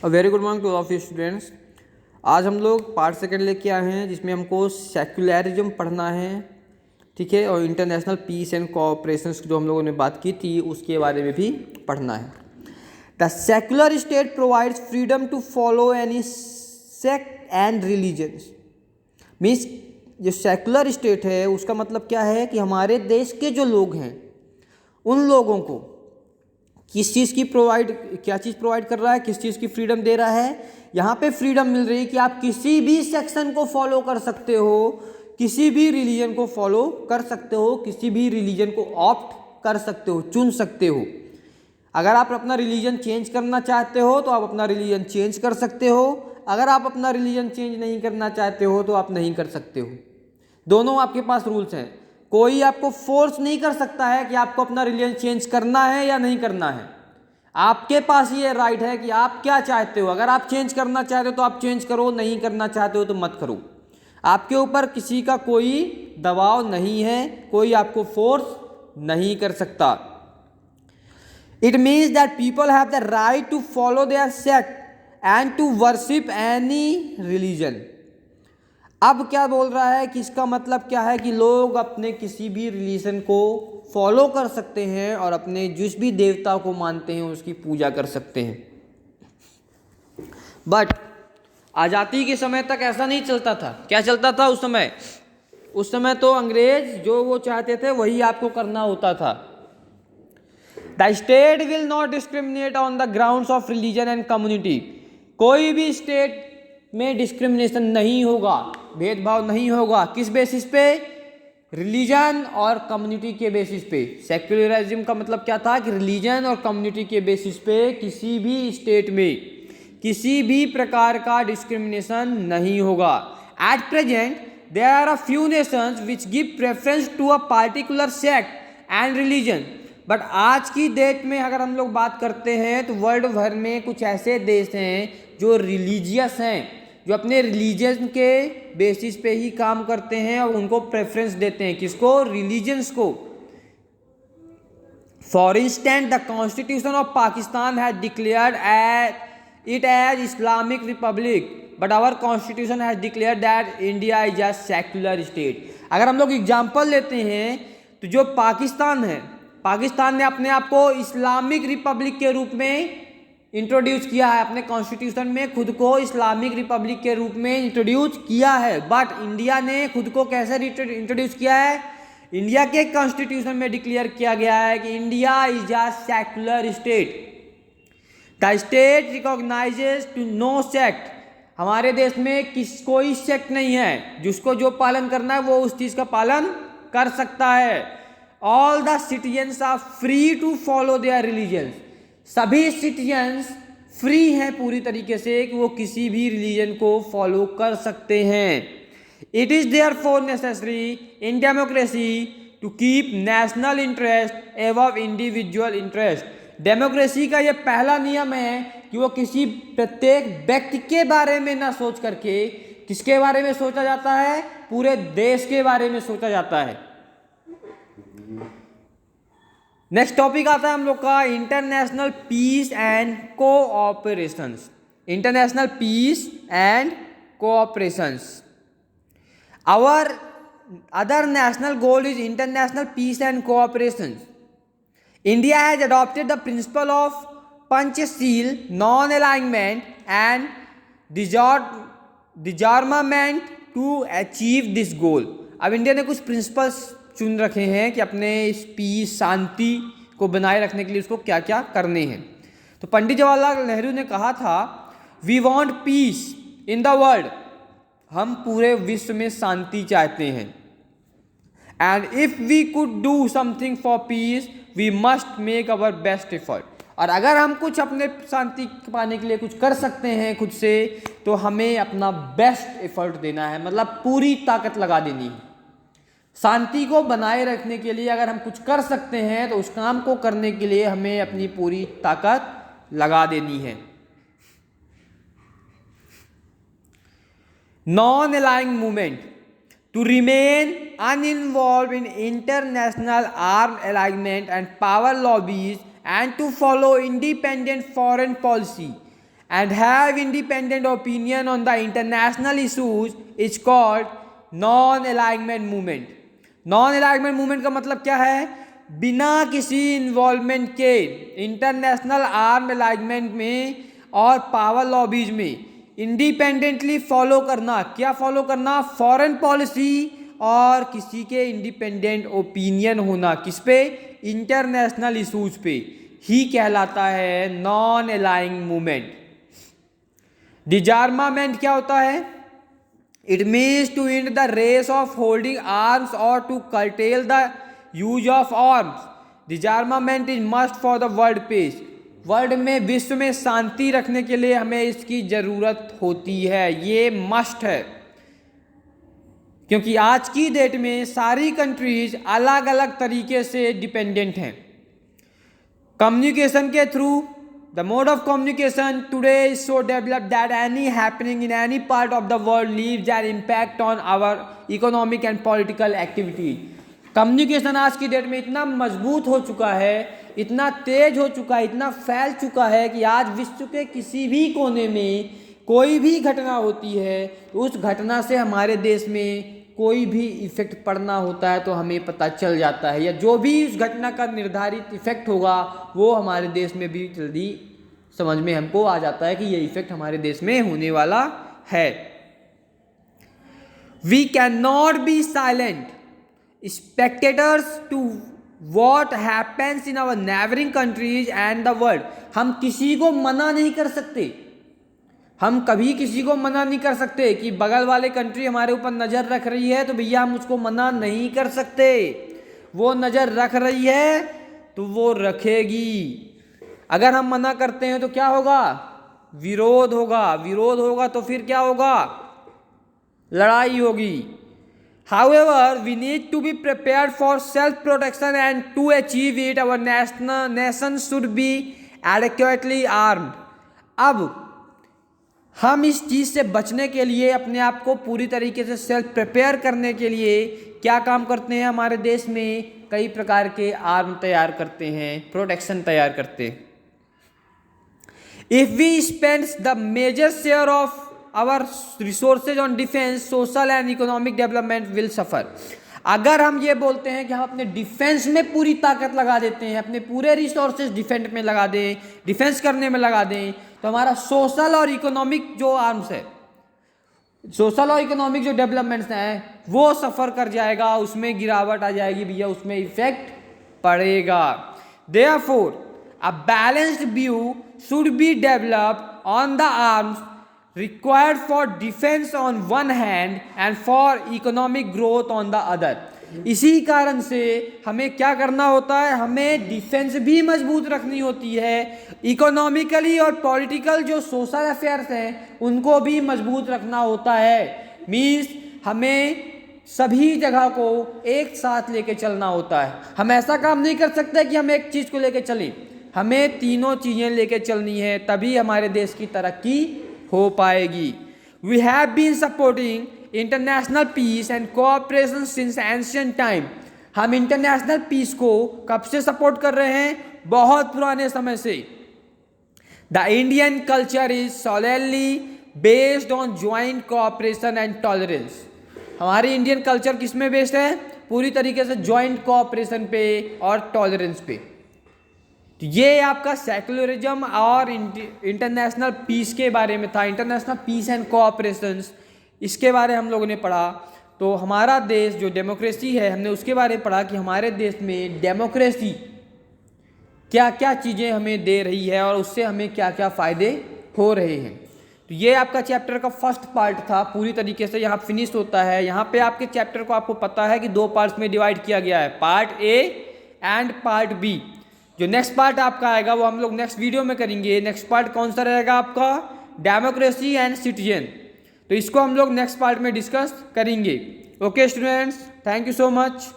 Very good morning to all of you students. आज हम लोग पार्ट सेकंड लेके आए हैं जिसमें हमको सेक्युलरिज्म पढ़ना है, ठीक है, और इंटरनेशनल पीस एंड कोऑपरेशन जो हम लोगों ने बात की थी उसके बारे में भी पढ़ना है। The secular state provides freedom to follow any sect and religions. Means जो सेक्युलर स्टेट है उसका मतलब क्या है कि हमारे देश के जो लोग हैं उन लोगों को किस चीज़ की क्या चीज़ प्रोवाइड कर रहा है, किस चीज़ की फ्रीडम दे रहा है। यहाँ पे फ्रीडम मिल रही है कि आप किसी भी सेक्शन को फॉलो कर सकते हो, किसी भी रिलीजन को फॉलो कर सकते हो, किसी भी रिलीजन को ऑप्ट कर सकते हो, चुन सकते हो। अगर आप अपना रिलीजन चेंज करना चाहते हो तो आप अपना रिलीजन चेंज कर सकते हो, अगर आप अपना रिलीजन चेंज नहीं करना चाहते हो तो आप नहीं कर सकते हो। दोनों आपके पास रूल्स हैं। कोई आपको फोर्स नहीं कर सकता है कि आपको अपना रिलीजन चेंज करना है या नहीं करना है। आपके पास ये राइट है कि आप क्या चाहते हो। अगर आप चेंज करना चाहते हो तो आप चेंज करो, नहीं करना चाहते हो तो मत करो। आपके ऊपर किसी का कोई दबाव नहीं है, कोई आपको फोर्स नहीं कर सकता। It means that people have the right to follow their sect and to worship any religion. अब क्या बोल रहा है कि इसका मतलब क्या है कि लोग अपने किसी भी रिलीजन को फॉलो कर सकते हैं और अपने जिस भी देवता को मानते हैं उसकी पूजा कर सकते हैं। बट आज़ादी के समय तक ऐसा नहीं चलता था। क्या चलता था उस समय? उस समय तो अंग्रेज जो वो चाहते थे वही आपको करना होता था। The state will not discriminate on the grounds of religion and community. कोई भी स्टेट में डिस्क्रिमिनेशन नहीं होगा, भेदभाव नहीं होगा। किस बेसिस पे? रिलीजन और कम्युनिटी के बेसिस पे। सेक्युलरिज्म का मतलब क्या था कि रिलीजन और कम्युनिटी के बेसिस पे किसी भी स्टेट में किसी भी प्रकार का डिस्क्रिमिनेशन नहीं होगा। At present there are a few nations which give preference to a particular sect and religion. But आज की डेट में अगर हम लोग बात करते हैं तो वर्ल्ड भर में कुछ ऐसे देश हैं जो रिलीजियस हैं, जो अपने रिलीजन के बेसिस पे ही काम करते हैं और उनको प्रेफरेंस देते हैं। किसको? रिलीजन्स को। For instance the constitution of Pakistan has declared it as Islamic republic, but our constitution has declared that India is a secular state. अगर हम लोग एग्जाम्पल लेते हैं तो जो पाकिस्तान है, पाकिस्तान ने अपने आप को इस्लामिक रिपब्लिक के रूप में इंट्रोड्यूस किया है, अपने कॉन्स्टिट्यूशन में खुद को इस्लामिक रिपब्लिक के रूप में इंट्रोड्यूस किया है। बट इंडिया ने खुद को कैसे इंट्रोड्यूस किया है? इंडिया के कॉन्स्टिट्यूशन में डिक्लेयर किया गया है कि India is a secular state. The state recognises to no sect. हमारे देश में कोई सेक्ट नहीं है, जिसको जो पालन करना है वो उस चीज का पालन कर सकता है। All the citizens are free to follow their religion. सभी सिटीजन्स फ्री हैं पूरी तरीके से कि वो किसी भी रिलीजन को फॉलो कर सकते हैं। It is therefore necessary in democracy to keep national interest above individual interest. Democracy का ये पहला नियम है कि वो किसी प्रत्येक व्यक्ति के बारे में ना सोच करके किसके बारे में सोचा जाता है? पूरे देश के बारे में सोचा जाता है। नेक्स्ट टॉपिक आता है हम लोग का international peace and cooperations. International peace and cooperations. Our other national goal is international peace and cooperations. India has adopted the principle of Panchsheel, non alignment and disarmament to achieve this goal. अब India ने कुछ principles चुन रखे हैं कि अपने इस piece, शांति को बनाए रखने के लिए उसको क्या क्या करने हैं। तो पंडित जवाहरलाल नेहरू ने कहा था, we want peace in the world. हम पूरे विश्व में शांति चाहते हैं। And if we could do something for peace we must make our best effort. और अगर हम कुछ अपने शांति पाने के लिए कुछ कर सकते हैं खुद से, तो हमें अपना बेस्ट एफर्ट देना है, मतलब पूरी ताकत लगा देनी है। शांति को बनाए रखने के लिए अगर हम कुछ कर सकते हैं तो उस काम को करने के लिए हमें अपनी पूरी ताकत लगा देनी है। Non aligned movement to remain uninvolved in international arm alignment and power lobbies and to follow independent foreign policy and have independent opinion on the international issues is called non-alignment movement. non-alignment movement का मतलब क्या है? बिना किसी involvement के international arm alignment में और power lobbies में इंडिपेंडेंटली फॉलो करना. क्या फॉलो करना? फॉरेन पॉलिसी और किसी के इंडिपेंडेंट ओपिनियन होना. किस पे? इंटरनेशनल इशूज पे ही कहलाता है नॉन अलाइंग मूवमेंट. डिजार्मामेंट क्या होता है? It means to end the race of holding arms और to curtail the use of arms. Disarmament is must for the world peace. World में, विश्व में शांति रखने के लिए हमें इसकी ज़रूरत होती है. ये मस्ट है, क्योंकि आज की डेट में सारी कंट्रीज अलग अलग तरीके से डिपेंडेंट हैं. कम्युनिकेशन के through the mode of communication today is so developed that any happening in any part of the world leaves an impact on our economic and political activities. Communication आज की date में इतना मजबूत हो चुका है, इतना तेज हो चुका है, इतना फैल चुका है कि आज विश्व के किसी भी कोने में कोई भी घटना होती है तो उस घटना से हमारे देश में कोई भी इफेक्ट पड़ना होता है तो हमें पता चल जाता है, या जो भी उस घटना का निर्धारित इफेक्ट होगा वो हमारे देश में भी जल्दी समझ में हमको आ जाता है कि ये इफेक्ट हमारे देश में होने वाला है. We can not be silent spectators to what happens in our neighboring countries and the world. हम किसी को मना नहीं कर सकते, हम कभी किसी को मना नहीं कर सकते कि बगल वाले कंट्री हमारे ऊपर नज़र रख रही है तो भैया हम उसको मना नहीं कर सकते. वो नज़र रख रही है तो वो रखेगी. अगर हम मना करते हैं तो क्या होगा? विरोध होगा. विरोध होगा तो फिर क्या होगा? लड़ाई होगी. However, we need to be prepared for self-protection, and to achieve it, our nation should be adequately armed. अब हम इस चीज़ से बचने के लिए, अपने आप को पूरी तरीके से सेल्फ प्रिपेयर करने के लिए क्या काम करते हैं? हमारे देश में कई प्रकार के आर्म तैयार करते हैं, प्रोटेक्शन तैयार करते हैं. If we spend the major share of our resources on defense, social and economic development will suffer. अगर हम ये बोलते हैं कि हम अपने डिफेंस में पूरी ताकत लगा देते हैं, अपने पूरे रिसोर्सेज डिफेंस में लगा दें, डिफेंस करने में लगा दें, तो हमारा सोशल और इकोनॉमिक जो आर्म्स है, सोशल और इकोनॉमिक जो डेवलपमेंट्स हैं वो सफ़र कर जाएगा, उसमें गिरावट आ जाएगी भैया, उसमें इफेक्ट पड़ेगा. Therefore, a balanced view should be developed on the arms required for defense on one hand and for economic growth on the other. इसी कारण से हमें क्या करना होता है? हमें डिफेंस भी मजबूत रखनी होती है, इकोनॉमिकली और पॉलिटिकल जो सोशल अफेयर्स हैं उनको भी मजबूत रखना होता है. मीन्स हमें सभी जगह को एक साथ लेके चलना होता है. हम ऐसा काम नहीं कर सकते कि हम एक चीज़ को लेके चलें, हमें तीनों चीज़ें लेके चलनी है, तभी हमारे देश की तरक्की हो पाएगी. We have been supporting international peace and cooperation since ancient time. हम इंटरनेशनल पीस को कब से सपोर्ट कर रहे हैं? बहुत पुराने समय से. The Indian culture is solidly based on joint cooperation and tolerance. हमारी इंडियन कल्चर किस में बेस्ड है? पूरी तरीके से ज्वाइंट कोऑपरेशन पे और टॉलरेंस पे. तो ये आपका सेकुलरिज्म और इंटरनेशनल पीस के बारे में था. इंटरनेशनल पीस एंड कोऑपरेशंस, इसके बारे हम लोगों ने पढ़ा. तो हमारा देश जो डेमोक्रेसी है, हमने उसके बारे में पढ़ा कि हमारे देश में डेमोक्रेसी क्या क्या चीज़ें हमें दे रही है और उससे हमें क्या क्या फ़ायदे हो रहे हैं. तो ये आपका चैप्टर का फर्स्ट पार्ट था, पूरी तरीके से यहाँ फिनिश होता है. यहाँ पे आपके चैप्टर को आपको पता है कि 2 पार्ट्स में डिवाइड किया गया है, part A and part B. जो नेक्स्ट पार्ट आपका आएगा वो हम लोग नेक्स्ट वीडियो में करेंगे. नेक्स्ट पार्ट कौन सा रहेगा आपका? Democracy and citizen. तो इसको हम लोग नेक्स्ट पार्ट में डिस्कस करेंगे. Okay students, thank you so much.